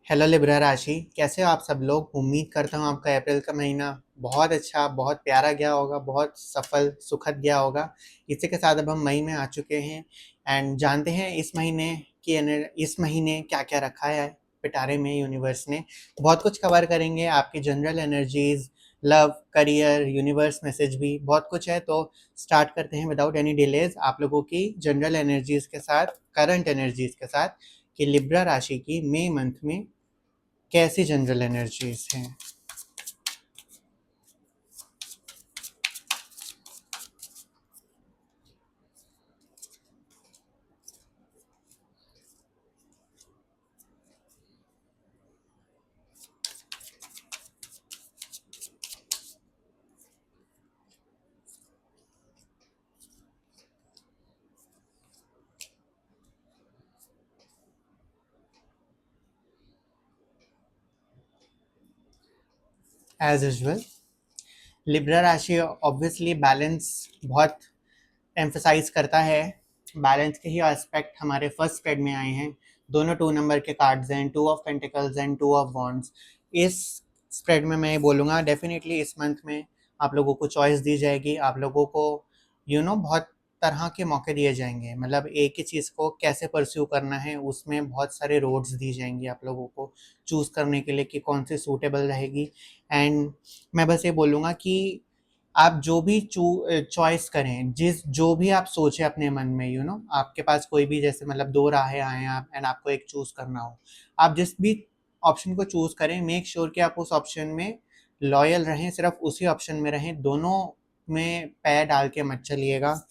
Hello Libra राशि, कैसे हो आप सब लोग। उम्मीद करता हूँ आपका अप्रैल का महीना बहुत अच्छा, बहुत प्यारा गया होगा, बहुत सफल सुखद गया होगा। इसी के साथ अब हम मई में आ चुके हैं एंड जानते हैं इस महीने क्या क्या रखा है पिटारे में यूनिवर्स ने। बहुत कुछ कवर करेंगे, आपकी general energies, love, career, universe message भी बहुत कुछ है। तो स्टार्ट करते हैं विदाउट एनी डिलेज आप लोगों की जनरल एनर्जीज के साथ, करंट एनर्जीज के साथ, कि लिब्रा राशि की मई मंथ में कैसी जनरल एनर्जीज हैं। एज यूजल लिब्रा राशि ऑब्वियसली बैलेंस बहुत एम्फसाइज करता है। बैलेंस के ही एस्पेक्ट हमारे फर्स्ट स्प्रेड में आए हैं। दोनों 2 नंबर के कार्ड्स हैं, 2 of pentacles and 2 of wands. इस स्प्रेड में मैं बोलूँगा डेफिनेटली इस मंथ में आप लोगों को चॉइस दी जाएगी। आप लोगों को बहुत तरह के मौके दिए जाएंगे। मतलब एक ही चीज़ को कैसे परस्यू करना है, उसमें बहुत सारे रोड्स दी जाएंगी आप लोगों को चूज़ करने के लिए कि कौन सी सूटेबल रहेगी। एंड मैं बस ये बोलूँगा कि आप जो भी चॉइस करें, जो भी आप सोचें अपने मन में, आपके पास कोई भी, जैसे मतलब 2 राहें आए आप एंड आपको एक चूज़ करना हो, आप जिस भी ऑप्शन को चूज़ करें, मेक श्योर कि आप उस ऑप्शन में लॉयल रहें, सिर्फ उसी ऑप्शन में रहें। दोनों में पैर डाल के मत चलिएगा,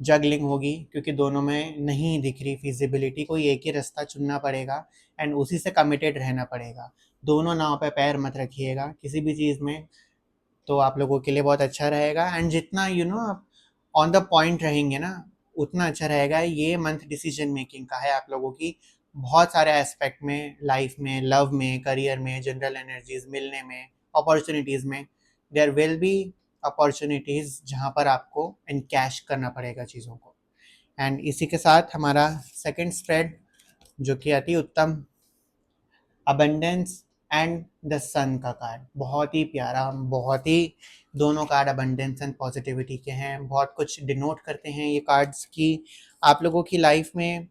जगलिंग होगी, क्योंकि दोनों में नहीं दिख रही फिजिबिलिटी। कोई एक ही रास्ता चुनना पड़ेगा एंड उसी से कमिटेड रहना पड़ेगा। दोनों नाव पे पैर मत रखिएगा किसी भी चीज़ में, तो आप लोगों के लिए बहुत अच्छा रहेगा। एंड जितना आप ऑन द पॉइंट रहेंगे ना, उतना अच्छा रहेगा। ये मंथ डिसीजन मेकिंग का है आप लोगों की, बहुत सारे एस्पेक्ट में, लाइफ में, लव में, करियर में, जनरल एनर्जीज मिलने में, अपॉर्चुनिटीज़ में। देयर विल बी अपॉर्चुनिटीज़ जहाँ पर आपको इनकैश करना पड़ेगा चीज़ों को। एंड इसी के साथ हमारा सेकंड स्प्रेड, जो कि अति उत्तम, अबंडेंस एंड द सन का कार्ड, बहुत ही प्यारा, बहुत ही, दोनों कार्ड अबंडेंस एंड पॉजिटिविटी के हैं। बहुत कुछ डिनोट करते हैं ये कार्ड्स की आप लोगों की लाइफ में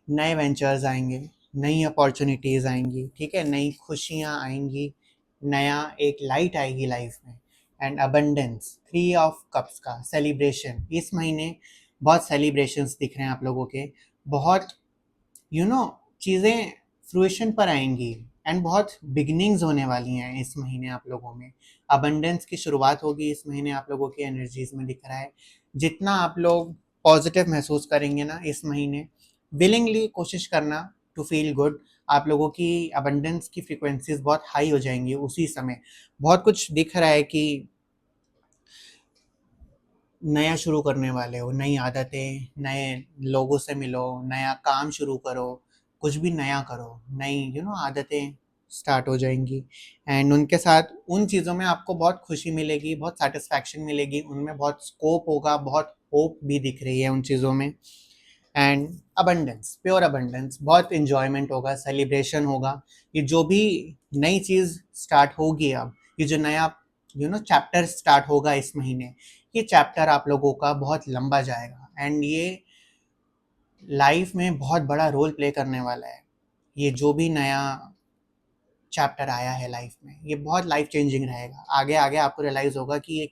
नए वेंचर्स आएंगे, नई अपॉर्चुनिटीज़ आएंगी, ठीक है, नई खुशियाँ आएंगी, नया एक लाइट आएगी लाइफ में। एंड अबंडेंस, 3 ऑफ कप्स का सेलिब्रेशन, इस महीने बहुत सेलिब्रेशंस दिख रहे हैं आप लोगों के। बहुत चीज़ें फ्रूएशन पर आएंगी एंड बहुत बिगनिंग्स होने वाली हैं इस महीने आप लोगों में। अबंडेंस की शुरुआत होगी इस महीने आप लोगों की एनर्जीज में, दिख रहा है। जितना आप लोग पॉजिटिव महसूस करेंगे ना इस महीने, विलिंगली कोशिश करना टू फील गुड, आप लोगों की अबंडेंस की फ्रीक्वेंसीज बहुत हाई हो जाएंगी उसी समय। बहुत कुछ दिख रहा है कि नया शुरू करने वाले हो, नई आदतें, नए लोगों से मिलो, नया काम शुरू करो, कुछ भी नया करो, नई आदतें स्टार्ट हो जाएंगी। एंड उनके साथ उन चीज़ों में आपको बहुत खुशी मिलेगी, बहुत सेटिस्फैक्शन मिलेगी, उनमें बहुत स्कोप होगा, बहुत होप भी दिख रही है उन चीज़ों में। एंड अबंडेंस, प्योर अबंडेंस, बहुत इन्जॉयमेंट होगा, सेलिब्रेशन होगा। ये जो भी नई चीज़ स्टार्ट होगी, अब ये जो नया चैप्टर स्टार्ट होगा इस महीने, ये चैप्टर आप लोगों का बहुत लंबा जाएगा एंड ये लाइफ में बहुत बड़ा रोल प्ले करने वाला है। ये जो भी नया चैप्टर आया है लाइफ में, ये बहुत लाइफ चेंजिंग रहेगा। आगे आगे आपको रियलाइज़ होगा कि ये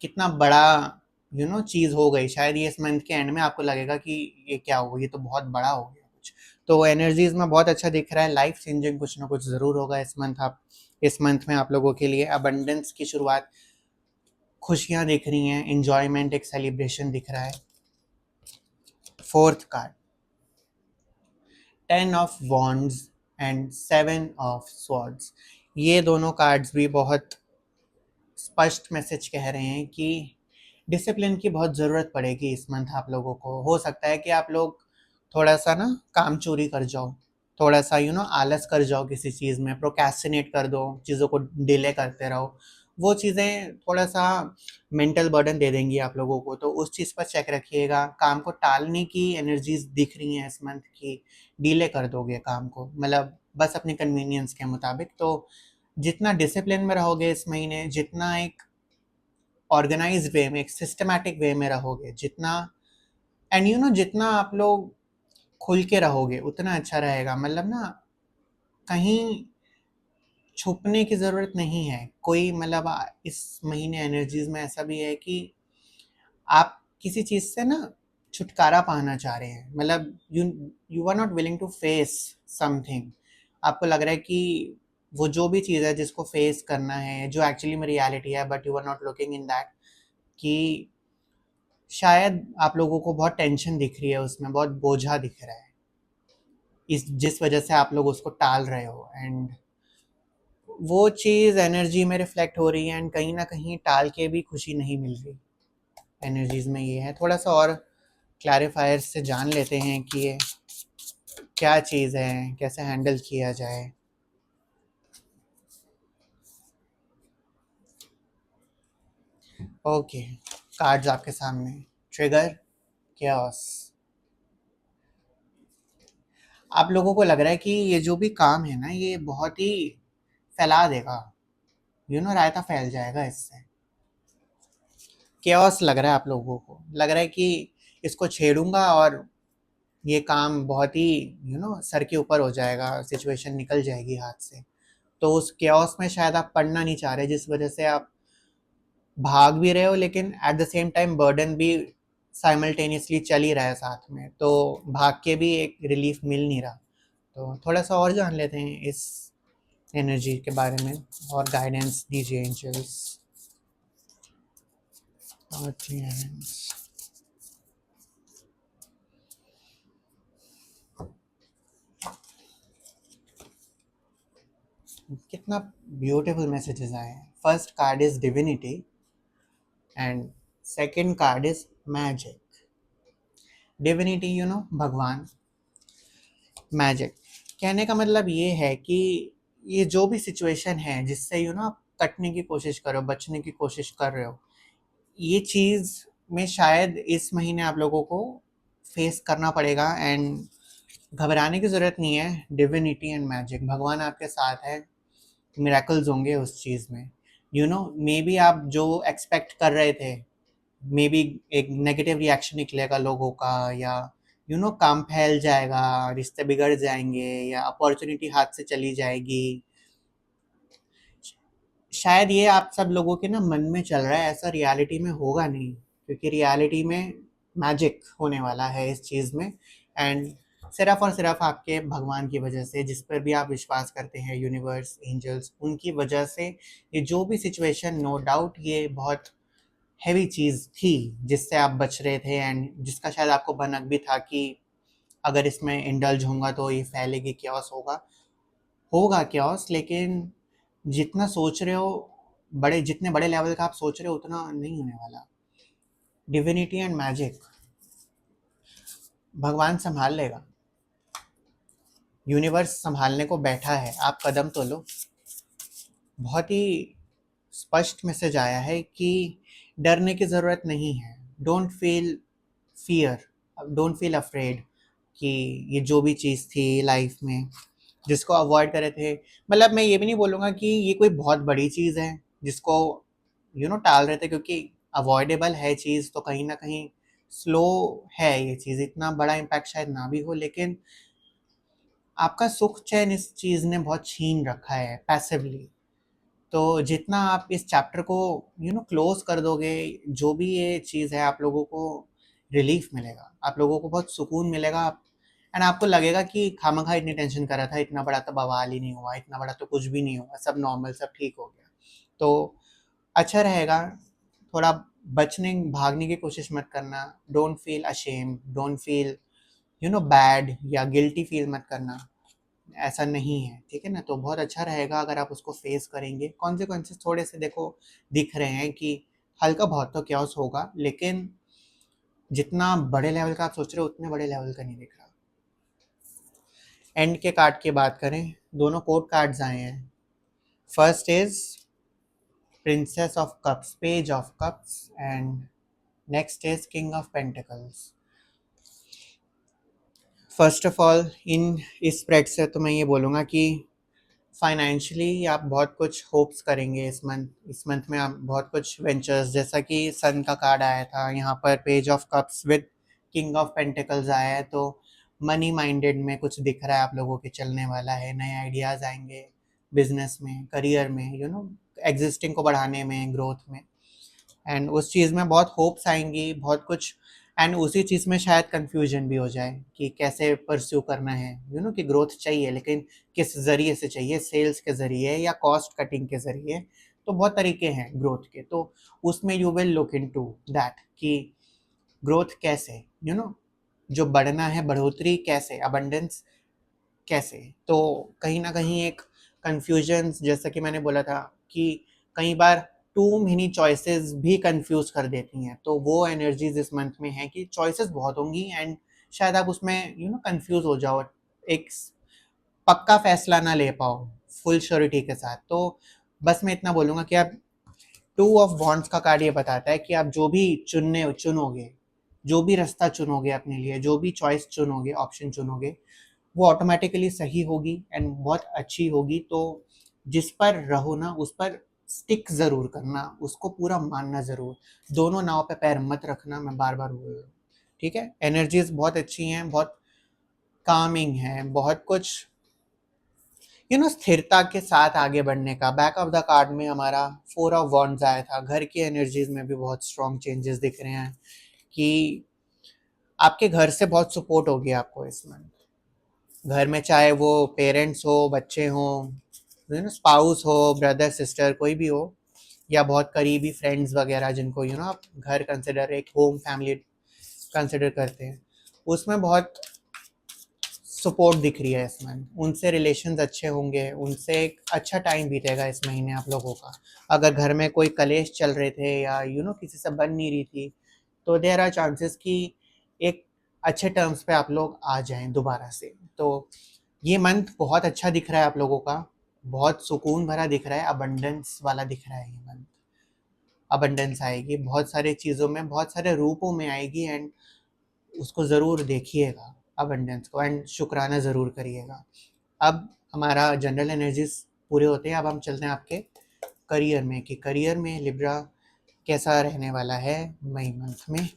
कितना बड़ा चीज़ हो गई। शायद ये इस मंथ के एंड में आपको लगेगा कि ये क्या हो गया, ये तो बहुत बड़ा हो गया कुछ। तो एनर्जीज में बहुत अच्छा दिख रहा है, लाइफ चेंजिंग कुछ ना कुछ ज़रूर होगा इस मंथ में आप लोगों के लिए। अबंडेंस की शुरुआत, खुशियाँ दिख रही हैं, इंजॉयमेंट, एक सेलिब्रेशन दिख रहा है। Fourth card, 10 of wands and 7 of swords. ये दोनों कार्ड्स भी बहुत स्पष्ट मैसेज कह रहे हैं कि डिसिप्लिन की बहुत ज़रूरत पड़ेगी इस मंथ आप लोगों को। हो सकता है कि आप लोग थोड़ा सा ना काम चोरी कर जाओ, थोड़ा सा आलस कर जाओ किसी चीज़ में, प्रोक्रेस्टिनेट कर दो, चीज़ों को डिले करते रहो। वो चीज़ें थोड़ा सा मेंटल बर्डन दे देंगी आप लोगों को, तो उस चीज़ पर चेक रखिएगा। काम को टालने की एनर्जीज दिख रही हैं इस मंथ की, डीले कर दोगे काम को, मतलब बस अपनी कन्वीनियंस के मुताबिक। तो जितना डिसिप्लिन में रहोगे इस महीने, जितना एक ऑर्गेनाइज वे में, एक सिस्टमैटिक वे में रहोगे, जितना एंड यू नो जितना आप लोग खुल के रहोगे उतना अच्छा रहेगा। मतलब ना, कहीं छुपने की ज़रूरत नहीं है कोई। मतलब इस महीने एनर्जीज में ऐसा भी है कि आप किसी चीज़ से ना छुटकारा पाना चाह रहे हैं। मतलब you you are not willing to face something. आपको लग रहा है कि वो जो भी चीज़ है जिसको फेस करना है, जो एक्चुअली में रियलिटी है, but you are not looking in that, कि शायद आप लोगों को बहुत टेंशन दिख रही है उसमें, बहुत बोझा दिख रहा है, इस जिस वजह से आप लोग उसको टाल रहे हो। एंड वो चीज़ एनर्जी में रिफ्लेक्ट हो रही है, एंड कहीं ना कहीं टाल के भी खुशी नहीं मिल रही। एनर्जीज में ये है। थोड़ा सा और क्लैरिफायर से जान लेते हैं कि ये क्या चीज़ है, कैसे हैंडल किया जाए। ओके, कार्ड्स आपके सामने। Trigger, chaos। आप लोगों को लग रहा है कि ये जो भी काम है ना, ये बहुत ही फैला देगा, रायता फैल जाएगा इससे। chaos लग रहा है आप लोगों को, लग रहा है कि इसको छेड़ूंगा और ये काम बहुत ही सर के ऊपर हो जाएगा, सिचुएशन निकल जाएगी हाथ से। तो उस chaos में शायद आप पढ़ना नहीं चाह रहे, जिस वजह से आप भाग भी रहे हो, लेकिन at the same time burden भी साइमल्टेनियसली चल ही रहा है साथ में, तो भाग के भी एक रिलीफ मिल नहीं रहा। तो थोड़ा सा और जान लेते हैं इस एनर्जी के बारे में, और गाइडेंस दीजिए एंजल्स। कितना ब्यूटीफुल मैसेजेस आए हैं। First card is divinity and second card is magic. Divinity भगवान, मैजिक कहने का मतलब ये है कि ये जो भी सिचुएशन है जिससे आप कटने की कोशिश कर रहे हो, बचने की कोशिश कर रहे हो, ये चीज़ में शायद इस महीने आप लोगों को फेस करना पड़ेगा। एंड घबराने की ज़रूरत नहीं है। डिविनिटी एंड मैजिक, भगवान आपके साथ है, मिरेकल्स होंगे उस चीज़ में। मे बी आप जो एक्सपेक्ट कर रहे थे, मे बी एक नेगेटिव रिएक्शन निकलेगा लोगों का, या काम फैल जाएगा, रिश्ते बिगड़ जाएंगे, या अपॉर्चुनिटी हाथ से चली जाएगी। शायद ये आप सब लोगों के ना मन में चल रहा है, ऐसा रियलिटी में होगा नहीं, क्योंकि रियलिटी में मैजिक होने वाला है इस चीज़ में। एंड सिर्फ और सिर्फ आपके भगवान की वजह से, जिस पर भी आप विश्वास करते हैं, यूनिवर्स, एंजल्स, उनकी वजह से ये जो भी सिचुएशन, नो डाउट ये बहुत हैवी चीज़ थी जिससे आप बच रहे थे, एंड जिसका शायद आपको भनक भी था कि अगर इसमें इंडल्ज होगा तो ये फैलेगी, क्योस होगा क्योस। लेकिन जितना सोच रहे हो, जितने बड़े लेवल का आप सोच रहे हो, उतना नहीं होने वाला। डिविनिटी एंड मैजिक, भगवान संभाल लेगा, यूनिवर्स संभालने को बैठा है, आप कदम तो लो। बहुत ही स्पष्ट मैसेज आया है कि डरने की ज़रूरत नहीं है। Don't feel fear, don't feel afraid कि ये जो भी चीज़ थी लाइफ में जिसको अवॉइड करे थे, मतलब मैं ये भी नहीं बोलूँगा कि ये कोई बहुत बड़ी चीज़ है जिसको टाल रहे थे, क्योंकि अवॉइडेबल है चीज़, तो कहीं ना कहीं स्लो है ये चीज़, इतना बड़ा इम्पैक्ट शायद ना भी हो, लेकिन आपका सुख चैन इस चीज़ ने बहुत छीन रखा है पैसिवली। तो जितना आप इस चैप्टर को क्लोज कर दोगे, जो भी ये चीज़ है, आप लोगों को रिलीफ मिलेगा, आप लोगों को बहुत सुकून मिलेगा। एंड आपको लगेगा कि खामखा इतनी टेंशन कर रहा था, इतना बड़ा तो बवाल ही नहीं हुआ, इतना बड़ा तो कुछ भी नहीं हुआ, सब नॉर्मल, सब ठीक हो गया। तो अच्छा रहेगा। थोड़ा बचने भागने की कोशिश मत करना। Don't feel ashamed, don't feel bad या गिल्टी फील मत करना, ऐसा नहीं है, ठीक है ना। तो बहुत अच्छा रहेगा अगर आप उसको फेस करेंगे। कॉन्सिक्वेंसेस थोड़े से देखो दिख रहे हैं कि हल्का बहुत तो क्या होगा, लेकिन जितना बड़े लेवल का आप सोच रहे हो उतने बड़े लेवल का नहीं दिख रहा। एंड के कार्ड की बात करें, दोनों कोर्ट कार्ड्स आए हैं। First is Princess of Cups, Page of Cups, and next is King of Pentacles. First of all in इस स्प्रेड से तो मैं ये बोलूँगा कि फाइनेंशियली आप बहुत कुछ होप्स करेंगे इस मंथ में आप बहुत कुछ वेंचर्स, जैसा कि सन का कार्ड आया था यहाँ पर, page of cups with king of pentacles आया है, तो मनी माइंडेड में कुछ दिख रहा है आप लोगों के चलने वाला है, नए आइडियाज़ आएंगे बिजनेस में, करियर में, एग्जिस्टिंग को बढ़ाने में, ग्रोथ में, एंड उस चीज़ में बहुत होप्स आएंगी, बहुत कुछ, एंड उसी चीज़ में शायद कंफ्यूजन भी हो जाए कि कैसे परस्यू करना है, कि ग्रोथ चाहिए लेकिन किस ज़रिए से चाहिए, सेल्स के ज़रिए या कॉस्ट कटिंग के ज़रिए, तो बहुत तरीके हैं ग्रोथ के, तो उसमें you will look into that कि ग्रोथ कैसे, जो बढ़ना है, बढ़ोतरी कैसे, अबंडेंस कैसे, तो कहीं ना कहीं एक कंफ्यूजन, जैसा कि मैंने बोला था कि कई बार टू मेनी चॉइसेस भी कंफ्यूज कर देती हैं, तो वो एनर्जीज इस मंथ में है कि चॉइसेस बहुत होंगी एंड शायद आप उसमें कंफ्यूज हो जाओ, एक पक्का फैसला ना ले पाओ फुल श्योरिटी के साथ, तो बस मैं इतना बोलूँगा कि आप टू ऑफ वॉन्ड्स का कार्ड ये बताता है कि आप जो भी चुनोगे, जो भी रास्ता चुनोगे अपने लिए, जो भी चॉइस चुनोगे, ऑप्शन चुनोगे, वो ऑटोमेटिकली सही होगी एंड बहुत अच्छी होगी, तो जिस पर रहो ना उस पर स्टिक ज़रूर करना, उसको पूरा मानना ज़रूर, दोनों नाव पे पैर मत रखना, मैं बार बार बोल रहा हूँ, ठीक है। एनर्जीज बहुत अच्छी हैं, बहुत कामिंग है, बहुत कुछ स्थिरता के साथ आगे बढ़ने का। बैक ऑफ द कार्ड में हमारा 4 ऑफ वॉन्ड्स आया था, घर की एनर्जीज में भी बहुत स्ट्रॉन्ग चेंजेस दिख रहे हैं कि आपके घर से बहुत सपोर्ट होगी आपको इस मंथ, घर में चाहे वो पेरेंट्स हो, बच्चे हो, स्पाउस हो, ब्रदर सिस्टर, कोई भी हो, या बहुत करीबी फ्रेंड्स वगैरह जिनको आप घर कंसिडर एक होम फैमिली कंसिडर करते हैं, उसमें बहुत सपोर्ट दिख रही है इस मंथ, उनसे रिलेशंस अच्छे होंगे, उनसे एक अच्छा टाइम बीतेगा इस महीने आप लोगों का। अगर घर में कोई कलेश चल रहे थे या किसी से बन नहीं रही थी, तो देयर आर चांसेस कि एक अच्छे टर्म्स पे आप लोग आ जाएं दोबारा से, तो ये मंथ बहुत अच्छा दिख रहा है आप लोगों का, बहुत सुकून भरा दिख रहा है, अबंडेंस वाला दिख रहा है ये मंथ, अबंडेंस आएगी बहुत सारी चीज़ों में, बहुत सारे रूपों में आएगी, एंड उसको ज़रूर देखिएगा अबंडेंस को, एंड शुक्राना ज़रूर करिएगा। अब हमारा जनरल एनर्जीज पूरे होते हैं, अब हम चलते हैं आपके करियर में कि करियर में लिब्रा कैसा रहने वाला है मई मंथ में।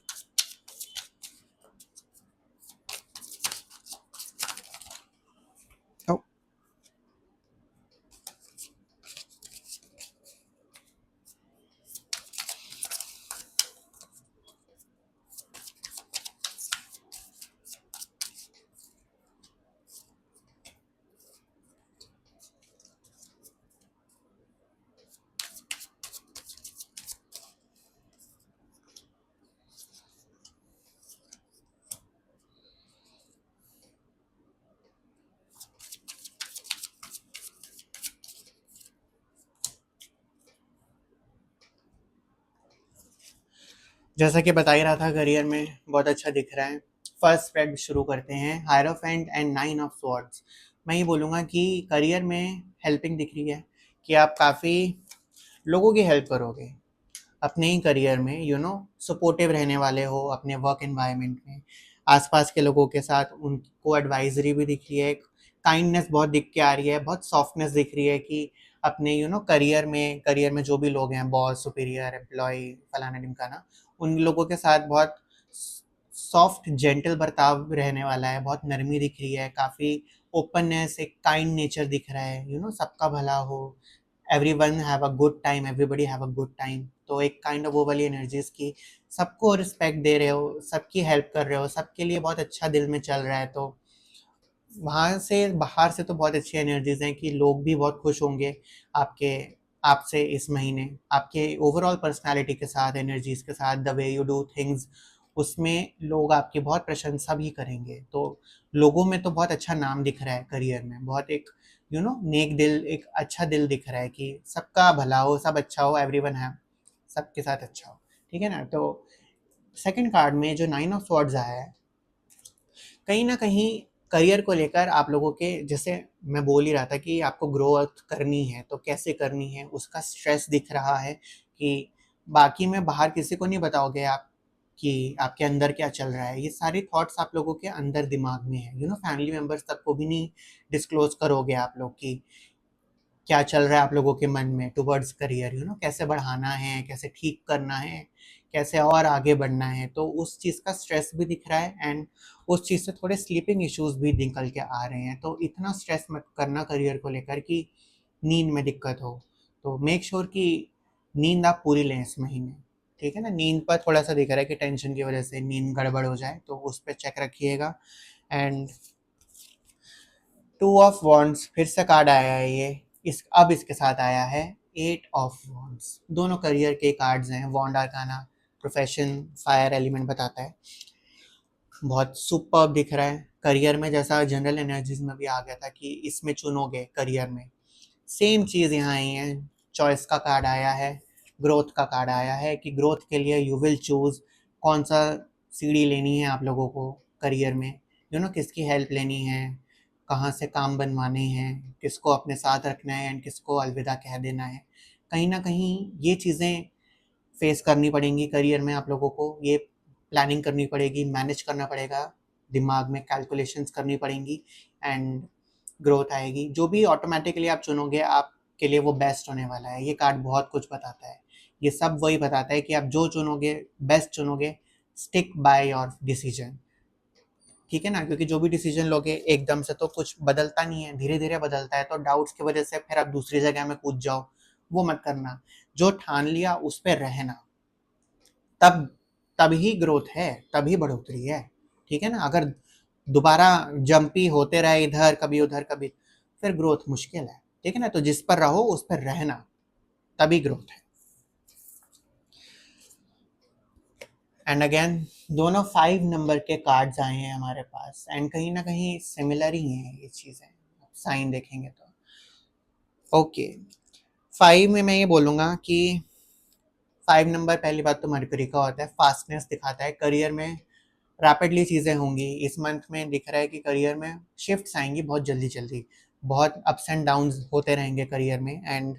जैसा कि बता ही रहा था, करियर में बहुत अच्छा दिख रहा है। फर्स्ट स्प्रेड शुरू करते हैं, हायरोफेंट एंड 9 ऑफ स्वॉर्ड्स। मैं ये बोलूँगा कि करियर में हेल्पिंग दिख रही है कि आप काफ़ी लोगों की हेल्प करोगे अपने ही करियर में, सपोर्टिव रहने वाले हो अपने वर्क एनवायरनमेंट में, आसपास के लोगों के साथ उनको एडवाइजरी भी दिख रही है, काइंडनेस बहुत दिख के आ रही है, बहुत सॉफ्टनेस दिख रही है कि अपने करियर में जो भी लोग हैं, बॉस, सुपीरियर, एम्प्लॉय, फलाना ढिमकाना, उन लोगों के साथ बहुत सॉफ्ट जेंटल बर्ताव रहने वाला है, बहुत नरमी दिख रही है, काफ़ी ओपननेस, एक काइंड नेचर दिख रहा है, सबका भला हो, everyone have a good time, everybody have a good time, तो एक काइंड ऑफ वो वाली एनर्जीज की सबको रिस्पेक्ट दे रहे हो, सबकी हेल्प कर रहे हो, सबके लिए बहुत अच्छा दिल में चल रहा है, तो वहाँ से बाहर से तो बहुत अच्छी एनर्जीज हैं कि लोग भी बहुत खुश होंगे आपके आपसे इस महीने, आपके ओवरऑल पर्सनालिटी के साथ, एनर्जीज के साथ, the way you do things, उसमें लोग आपकी बहुत प्रशंसा भी करेंगे, तो लोगों में तो बहुत अच्छा नाम दिख रहा है करियर में, बहुत एक नेक दिल, एक अच्छा दिल दिख रहा है कि सबका भला हो, सब अच्छा हो, एवरीवन है, सबके साथ अच्छा हो, ठीक है ना। तो सेकंड कार्ड में जो 9 ऑफ स्वॉर्ड्स आया है, कहीं ना कहीं करियर को लेकर आप लोगों के, जैसे मैं बोल ही रहा था कि आपको ग्रोथ करनी है तो कैसे करनी है, उसका स्ट्रेस दिख रहा है कि बाकी में बाहर किसी को नहीं बताओगे आप कि आपके अंदर क्या चल रहा है। ये सारे थॉट्स आप लोगों के अंदर दिमाग में है, फैमिली मेंबर्स तक को भी नहीं डिस्क्लोज करोगे आप लोग की क्या चल रहा है आप लोगों के मन में टुवर्ड्स करियर, कैसे बढ़ाना है, कैसे ठीक करना है, कैसे और आगे बढ़ना है। तो उस चीज़ का स्ट्रेस भी दिख रहा है एंड उस चीज़ से थोड़े स्लीपिंग इश्यूज भी निकल के आ रहे हैं। तो इतना स्ट्रेस मत करना करियर को लेकर कि नींद में दिक्कत हो। तो मेक श्योर कि नींद आप पूरी लें इस महीने, ठीक है ना। नींद पर थोड़ा सा दिख रहा है कि टेंशन की वजह से नींद गड़बड़ हो जाए, तो उस पर चेक रखिएगा। एंड 2 ऑफ वॉन्ड्स फिर से कार्ड आया है ये, अब इसके साथ आया है 8 ऑफ वॉन्ड्स। दोनों करियर के कार्ड्स हैं। वॉन्ड आर्काना प्रोफेशन, फायर एलिमेंट बताता है, बहुत सुपर्ब दिख रहा है। करियर में जैसा जनरल एनर्जीज में भी आ गया था कि इसमें चुनोगे करियर में, सेम चीज़ यहाँ आई है। चॉइस का कार्ड आया है, ग्रोथ का कार्ड आया है कि ग्रोथ के लिए यू विल चूज कौन सा सीढ़ी लेनी है आप लोगों को करियर में, किसकी हेल्प लेनी है, कहाँ से काम बनवाने हैं, किसको अपने साथ रखना है एंड किसको अलविदा कह देना है। कहीं ना कहीं ये चीज़ें फेस करनी पड़ेंगी करियर में आप लोगों को। ये प्लानिंग करनी पड़ेगी, मैनेज करना पड़ेगा, दिमाग में कैलकुलेशंस करनी पड़ेंगी एंड ग्रोथ आएगी। जो भी ऑटोमेटिकली आप चुनोगे आपके लिए वो बेस्ट होने वाला है। ये कार्ड बहुत कुछ बताता है, ये सब वही बताता है कि आप जो चुनोगे बेस्ट चुनोगे। स्टिक बाय योर डिसीजन, ठीक है ना, क्योंकि जो भी डिसीजन लोगे एकदम से तो कुछ बदलता नहीं है, धीरे धीरे बदलता है। तो डाउट्स की वजह से फिर आप दूसरी जगह में कूद जाओ, वो मत करना। जो ठान लिया उस पर रहना, तब तभी ग्रोथ है, तभी बढ़ोतरी है, ठीक है ना। अगर दोबारा जंपी होते रहे इधर कभी उधर कभी, फिर ग्रोथ मुश्किल है, ठीक है ना। तो जिस पर रहो उस पर रहना, तभी ग्रोथ है। एंड अगेन दोनों 5 नंबर के कार्ड्स आए हैं हमारे पास एंड कहीं ना कहीं सिमिलर ही हैं ये चीज़ें, साइन देखेंगे तो। ओके, 5 में मैं ये बोलूँगा कि 5 नंबर पहली बात तो मरकरी का होता है, फास्टनेस दिखाता है। करियर में रैपिडली चीज़ें होंगी इस मंथ में, दिख रहा है कि करियर में शिफ्ट्स आएंगी बहुत जल्दी जल्दी, बहुत अप्स एंड डाउन्स होते रहेंगे करियर में। एंड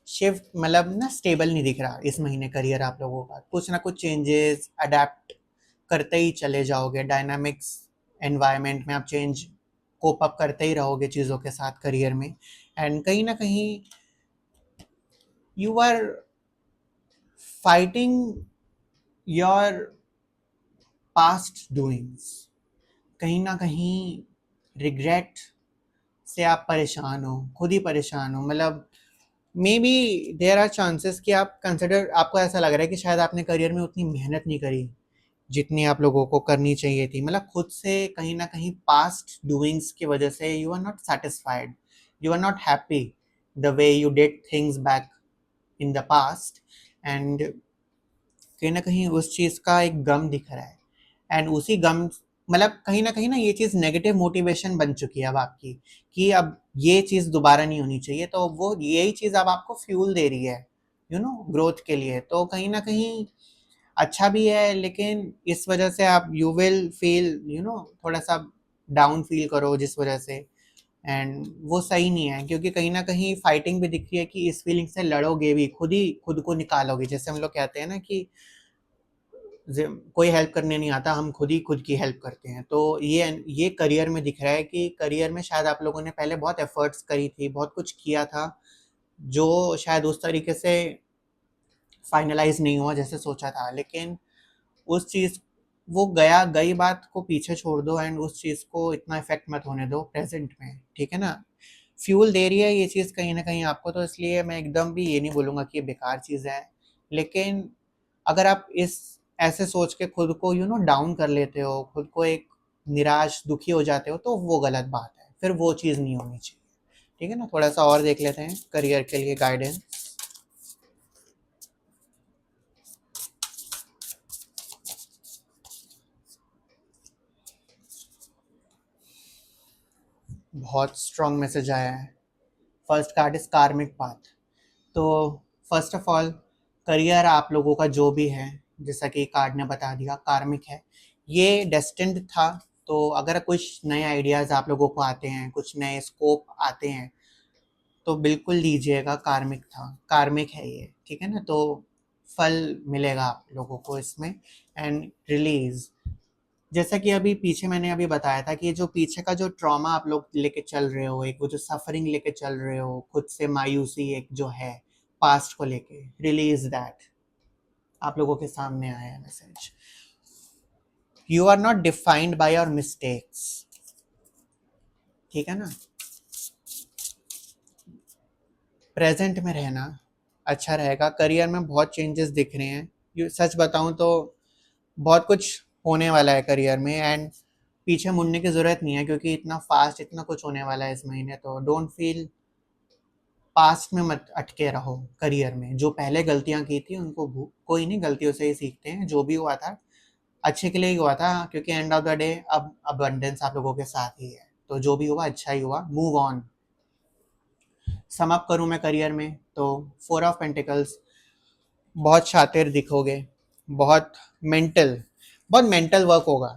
शिफ्ट मतलब ना स्टेबल नहीं दिख रहा इस महीने करियर आप लोगों का, कुछ ना कुछ चेंजेस अडेप्ट करते ही चले जाओगे। डायनामिक्स एनवायरनमेंट में आप चेंज कोप अप करते ही रहोगे चीज़ों के साथ करियर में। एंड कहीं ना कहीं you are fighting your past doings, कहीं ना कहीं रिग्रेट से आप परेशान हो, खुद ही परेशान हो। मतलब maybe there are chances कि आप कंसिडर, आपको ऐसा लग रहा है कि शायद आपने करियर में उतनी मेहनत नहीं करी जितनी आप लोगों को करनी चाहिए थी। मतलब खुद से कहीं ना कहीं पास्ट डूइंग्स की वजह से you are not satisfied, you are not happy the way you did things back in the past. And कहीं ना कहीं उस चीज़ का एक गम दिख रहा है एंड उसी गम, मतलब कहीं ना ये चीज़ नेगेटिव मोटिवेशन बन चुकी है अब आपकी कि अब ये चीज़ दोबारा नहीं होनी चाहिए। तो वो यही चीज़ अब आपको फ्यूल दे रही है ग्रोथ के लिए। तो कहीं ना कहीं अच्छा भी है, लेकिन इस वजह से आप यू विल फील थोड़ा सा डाउन फील करो जिस वजह से। एंड वो सही नहीं है, क्योंकि कहीं ना कहीं फाइटिंग भी दिख रही है कि इस फीलिंग से लड़ोगे भी, खुद ही खुद को निकालोगे। जैसे हम लोग कहते हैं ना कि कोई हेल्प करने नहीं आता, हम खुद ही खुद की हेल्प करते हैं। तो ये करियर में दिख रहा है कि करियर में शायद आप लोगों ने पहले बहुत एफर्ट्स करी थी, बहुत कुछ किया था जो शायद उस तरीके से फाइनलाइज नहीं हुआ जैसे सोचा था। लेकिन उस चीज़, वो गया गई बात को पीछे छोड़ दो एंड उस चीज़ को इतना इफेक्ट मत होने दो प्रेजेंट में, ठीक है ना। फ्यूल दे रही है ये चीज़ कहीं ना कहीं आपको, तो इसलिए मैं एकदम भी ये नहीं बोलूँगा कि ये बेकार चीज़ है। लेकिन अगर आप इस ऐसे सोच के खुद को डाउन कर लेते हो, खुद को एक निराश दुखी हो जाते हो, तो वो गलत बात है, फिर वो चीज़ नहीं होनी चाहिए, ठीक है ना। थोड़ा सा और देख लेते हैं करियर के लिए गाइडेंस। बहुत स्ट्रॉन्ग मैसेज आया है। फर्स्ट कार्ड इज कार्मिक पाथ। तो फर्स्ट ऑफ ऑल करियर आप लोगों का जो भी है, जैसा कि कार्ड ने बता दिया, कार्मिक है, ये डेस्टिन्ड था। तो अगर कुछ नए आइडियाज़ आप लोगों को आते हैं, कुछ नए स्कोप आते हैं, तो बिल्कुल लीजिएगा। कार्मिक है ये, ठीक है ना? तो फल मिलेगा आप लोगों को इसमें। एंड रिलीज, जैसा कि अभी पीछे मैंने अभी बताया था कि जो पीछे का जो ट्रॉमा आप लोग लेके चल रहे हो, एक वो जो सफरिंग लेके चल रहे हो, खुद से मायूसी एक जो है पास्ट को लेके, रिलीज दैट। आप लोगों के सामने आया है message. You are not defined by your mistakes, ठीक है ना? प्रेजेंट में रहना अच्छा रहेगा। करियर में बहुत चेंजेस दिख रहे हैं, सच बताऊं तो बहुत कुछ होने वाला है करियर में। एंड पीछे मुड़ने की ज़रूरत नहीं है, क्योंकि इतना फास्ट इतना कुछ होने वाला है इस महीने। तो डोंट फील, पास्ट में मत अटके रहो। करियर में जो पहले गलतियां की थी उनको कोई नहीं, गलतियों से ही सीखते हैं। जो भी हुआ था अच्छे के लिए ही हुआ था, क्योंकि एंड ऑफ द डे अब अबंडेंस आप लोगों के साथ ही है। तो जो भी हुआ अच्छा ही हुआ, मूव ऑन। सम अप करूं मैं करियर में तो 4 ऑफ पेंटिकल्स, बहुत शातिर दिखोगे। बहुत मेंटल बहुत मेंटल वर्क होगा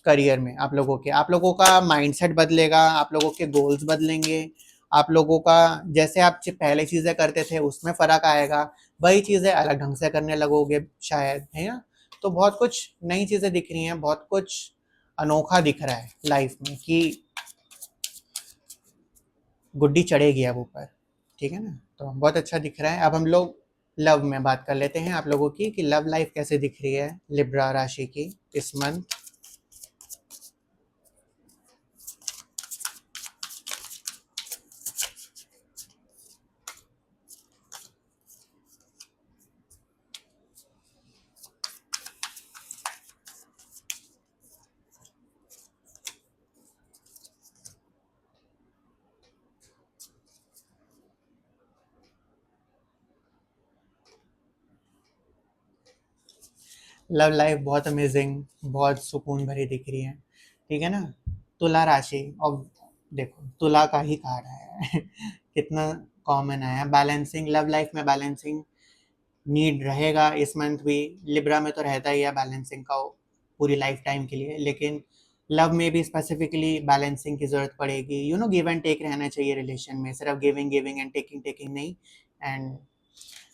करियर में आप लोगों का माइंडसेट बदलेगा, आप लोगों के गोल्स बदलेंगे। आप लोगों का जैसे आप पहले चीज़ें करते थे उसमें फ़र्क आएगा, वही चीज़ें अलग ढंग से करने लगोगे शायद, है ना? तो बहुत कुछ नई चीज़ें दिख रही हैं, बहुत कुछ अनोखा दिख रहा है लाइफ में कि गुड्डी चढ़ेगी अब ऊपर, ठीक है ना? तो बहुत अच्छा दिख रहा है। अब हम लोग लव में बात कर लेते हैं आप लोगों की, कि लव लाइफ कैसे दिख रही है लिब्रा राशि की इस मंथ। लव लाइफ बहुत अमेजिंग, बहुत सुकून भरी दिख रही है, ठीक है ना? तुला राशि, और देखो तुला का ही कार्ड है कितना कॉमन आया। बैलेंसिंग, लव लाइफ में बैलेंसिंग नीड रहेगा इस मंथ भी। लिब्रा में तो रहता ही है बैलेंसिंग का पूरी लाइफ टाइम के लिए, लेकिन लव में भी स्पेसिफिकली बैलेंसिंग की ज़रूरत पड़ेगी। गिव एंड टेक रहना चाहिए रिलेशन में, सिर्फ giving giving and taking taking नहीं। एंड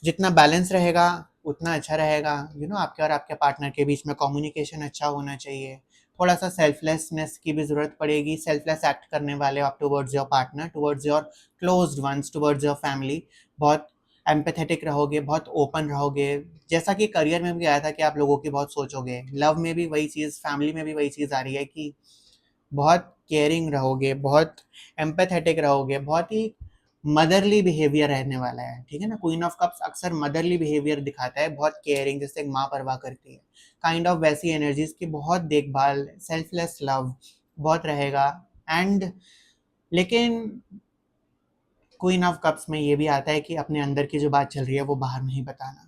जितना बैलेंस रहेगा उतना अच्छा रहेगा। आपके और आपके पार्टनर के बीच में कम्युनिकेशन अच्छा होना चाहिए। थोड़ा सा सेल्फलेसनेस की भी ज़रूरत पड़ेगी, सेल्फलेस एक्ट करने वाले आप towards your partner, towards your closed ones, towards your family. बहुत एम्पैथेटिक रहोगे, बहुत ओपन रहोगे। जैसा कि करियर में भी आया था कि आप लोगों की बहुत सोचोगे, लव में भी वही चीज़, फैमिली में भी वही चीज़ आ रही है कि बहुत केयरिंग रहोगे, बहुत एम्पैथेटिक रहोगे, बहुत ही मदरली बिहेवियर रहने वाला है, ठीक है ना? क्वीन ऑफ कप्स अक्सर मदरली बिहेवियर दिखाता है, बहुत केयरिंग, जैसे एक माँ परवाह करती है, काइंड ऑफ वैसी एनर्जीज की बहुत देखभाल, सेल्फलेस लव बहुत रहेगा। एंड लेकिन क्वीन ऑफ कप्स में ये भी आता है कि अपने अंदर की जो बात चल रही है वो बाहर नहीं बताना,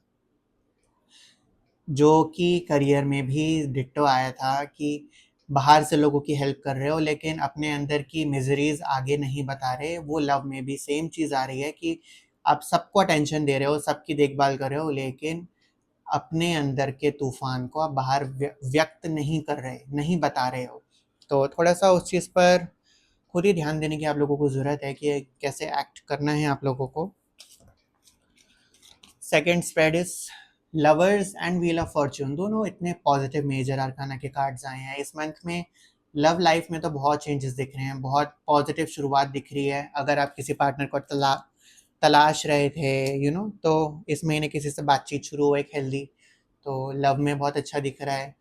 जो कि करियर में भी डिट्टो आया था कि बाहर से लोगों की हेल्प कर रहे हो लेकिन अपने अंदर की मिजरीज आगे नहीं बता रहे। वो लव में भी सेम चीज़ आ रही है कि आप सबको अटेंशन दे रहे हो, सबकी देखभाल कर रहे हो, लेकिन अपने अंदर के तूफान को आप बाहर व्यक्त नहीं कर रहे, नहीं बता रहे हो। तो थोड़ा सा उस चीज़ पर खुद ही ध्यान देने की आप लोगों को ज़रूरत है कि कैसे एक्ट करना है आप लोगों को। Second spread is lovers and wheel of Fortune, दोनों इतने पॉजिटिव मेजर आर्काना के कार्ड्स आए हैं इस मंथ में। लव लाइफ में तो बहुत चेंजेस दिख रहे हैं, बहुत पॉजिटिव शुरुआत दिख रही है। अगर आप किसी पार्टनर को तलाश रहे थे, तो इस महीने किसी से बातचीत शुरू हो एक हेल्दी, तो लव में बहुत अच्छा दिख रहा है।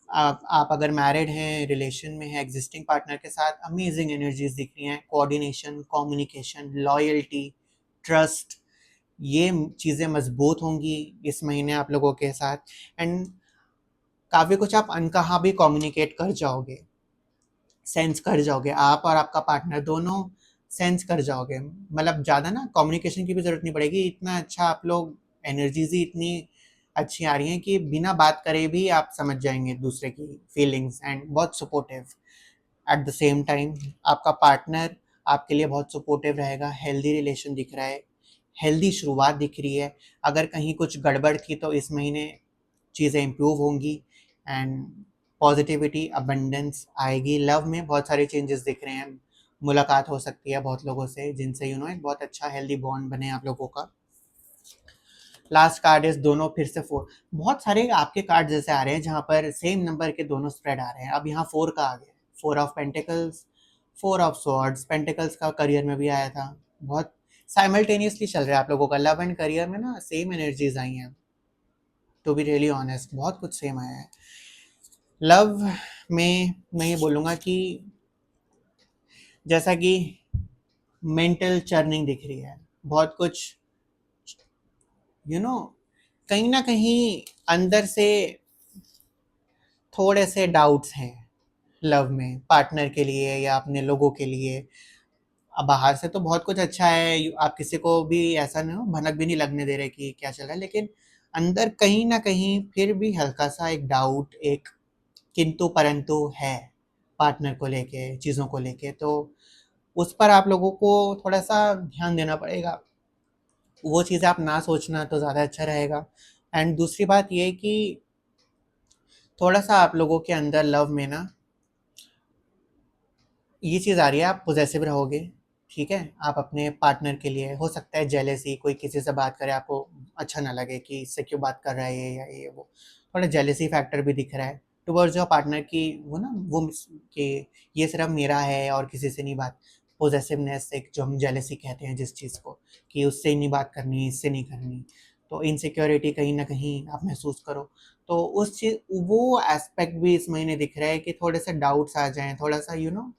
आप अगर मैरिड हैं, रिलेशन में हैं एग्जिस्टिंग पार्टनर के साथ, अमेजिंग एनर्जीज दिख रही हैं। कोऑर्डिनेशन, कम्युनिकेशन, लॉयल्टी, ट्रस्ट, ये चीज़ें मजबूत होंगी इस महीने आप लोगों के साथ। एंड काफ़ी कुछ आप अनकहा भी कम्युनिकेट कर जाओगे, सेंस कर जाओगे, आप और आपका पार्टनर दोनों सेंस कर जाओगे। मतलब ज़्यादा ना कम्युनिकेशन की भी ज़रूरत नहीं पड़ेगी, इतना अच्छा आप लोग, एनर्जीज ही इतनी अच्छी आ रही हैं कि बिना बात करे भी आप समझ जाएंगे दूसरे की फीलिंग्स। एंड बहुत supportive at the same time, आपका पार्टनर आपके लिए बहुत सपोर्टिव रहेगा। हेल्दी रिलेशन दिख रहा है, हेल्दी शुरुआत दिख रही है। अगर कहीं कुछ गड़बड़ थी तो इस महीने चीज़ें इम्प्रूव होंगी। एंड पॉजिटिविटी अबंडेंस आएगी। लव में बहुत सारे चेंजेस दिख रहे हैं, मुलाकात हो सकती है बहुत लोगों से जिनसे एक बहुत अच्छा हेल्दी बॉन्ड बने आप लोगों का। लास्ट कार्ड इज दोनों फिर से 4। बहुत सारे आपके कार्ड जैसे आ रहे हैं जहाँ पर सेम नंबर के दोनों स्प्रेड आ रहे हैं। अब यहाँ 4 का आ गया, 4 of pentacles, 4 of swords. Pentacles का करियर में भी आया था। बहुत साइमल्टेनियसली चल रहा है आप लोगों का लव एंड करियर में ना, सेम एनर्जीज आई हैं। टू बी रियली ऑनेस्ट बहुत कुछ सेम आया है। लव में मैं ये बोलूँगा कि जैसा कि मेंटल चर्निंग दिख रही है, बहुत कुछ कहीं ना कहीं अंदर से थोड़े से डाउट्स हैं लव में, पार्टनर के लिए या अपने लोगों के लिए। अब बाहर से तो बहुत कुछ अच्छा है, आप किसी को भी ऐसा नहीं हो, भनक भी नहीं लगने दे रहे कि क्या चल रहा है, लेकिन अंदर कहीं ना कहीं फिर भी हल्का सा एक डाउट, एक किंतु परंतु है पार्टनर को लेके, चीज़ों को लेके। तो उस पर आप लोगों को थोड़ा सा ध्यान देना पड़ेगा। वो चीज़ें आप ना सोचना तो ज़्यादा अच्छा रहेगा। एंड दूसरी बात ये कि थोड़ा सा आप लोगों के अंदर लव में ना ये चीज़ आ रही है, आप पोजेसिव रहोगे। ठीक है, आप अपने पार्टनर के लिए हो सकता है जेलेसी, कोई किसी से बात करे आपको अच्छा ना लगे कि इससे क्यों बात कर रहा है ये या ये वो, थोड़ा जेलेसी फैक्टर भी दिख रहा है टुवर्ड्स योर पार्टनर की। वो ना वो कि ये सिर्फ मेरा है और किसी से नहीं बात। पोजेसिवनेस, एक जो हम जेलेसी कहते हैं जिस चीज़ को, कि उससे ही नहीं बात करनी, इससे नहीं करनी, तो इनसिक्योरिटी कहीं ना कहीं आप महसूस करो। तो उस चीज़ वो एस्पेक्ट भी इस महीने दिख रहा है कि थोड़े से डाउट्स आ जाएं, थोड़ा सा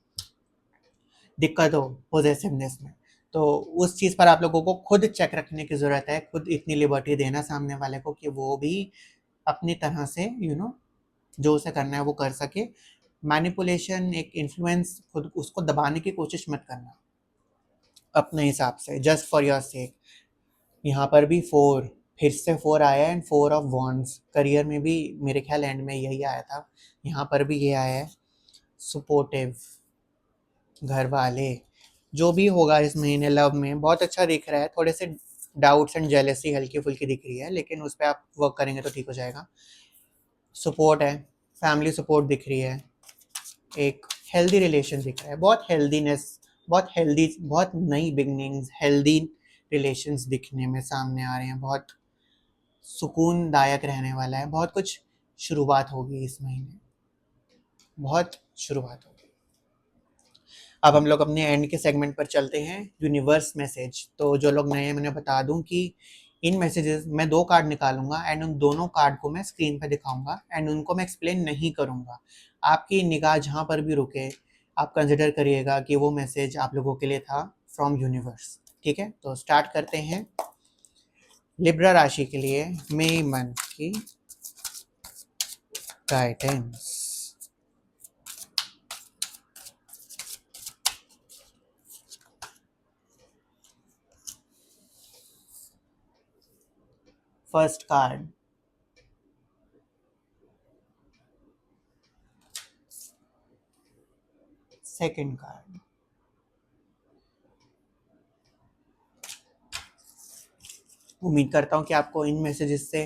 दिक्कत हो पोजेसिवनेस में। तो उस चीज़ पर आप लोगों को खुद चेक रखने की ज़रूरत है, खुद इतनी लिबर्टी देना सामने वाले को कि वो भी अपनी तरह से जो उसे करना है वो कर सके। मैनिपुलेशन, एक इन्फ्लुएंस, खुद उसको दबाने की कोशिश मत करना अपने हिसाब से, जस्ट फॉर योर सेक। यहाँ पर भी 4, फिर से 4 आया है एंड 4 ऑफ वॉन्ड्स। करियर में भी मेरे ख्याल एंड में यही आया था, यहाँ पर भी ये आया है। सपोर्टिव, घर वाले, जो भी होगा इस महीने लव में बहुत अच्छा दिख रहा है। थोड़े से डाउट्स एंड जेलेसी हल्की फुल्की दिख रही है, लेकिन उस पर आप वर्क करेंगे तो ठीक हो जाएगा। सपोर्ट है, फैमिली सपोर्ट दिख रही है, एक हेल्दी रिलेशन दिख रहा है, बहुत हेल्दीनेस, बहुत हेल्दी, बहुत नई बिगनिंग्स, हेल्दी रिलेशंस दिखने में सामने आ रहे हैं। बहुत सुकूनदायक रहने वाला है, बहुत कुछ शुरुआत होगी इस महीने, बहुत शुरुआत होगी। अब हम लोग अपने एंड के सेगमेंट पर चलते हैं, यूनिवर्स मैसेज। तो जो लोग नए हैं, मैंने बता दूं कि इन मैसेजेस मैं 2 कार्ड निकालूंगा एंड उन दोनों कार्ड को मैं स्क्रीन पर दिखाऊंगा एंड उनको मैं एक्सप्लेन नहीं करूंगा। आपकी निगाह जहाँ पर भी रुके, आप कंसिडर करिएगा कि वो मैसेज आप लोगों के लिए था फ्रॉम यूनिवर्स। ठीक है, तो स्टार्ट करते हैं। लिब्रा राशि के लिए मई मंथ की guidance. First card, second card, उम्मीद करता हूँ कि आपको इन मैसेजेस से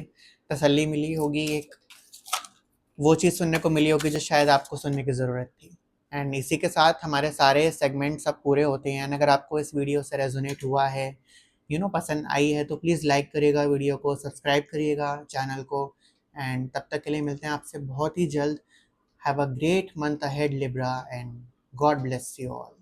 तसल्ली मिली होगी, एक वो चीज़ सुनने को मिली होगी जो शायद आपको सुनने की ज़रूरत थी। एंड इसी के साथ हमारे सारे सेगमेंट सब पूरे होते हैं। अगर आपको इस वीडियो से रेजोनेट हुआ है, पसंद आई है, तो प्लीज़ लाइक करिएगा वीडियो को, सब्सक्राइब करिएगा चैनल को। एंड तब तक के लिए मिलते हैं आपसे बहुत ही जल्द। Have a great month ahead Libra and God bless you all.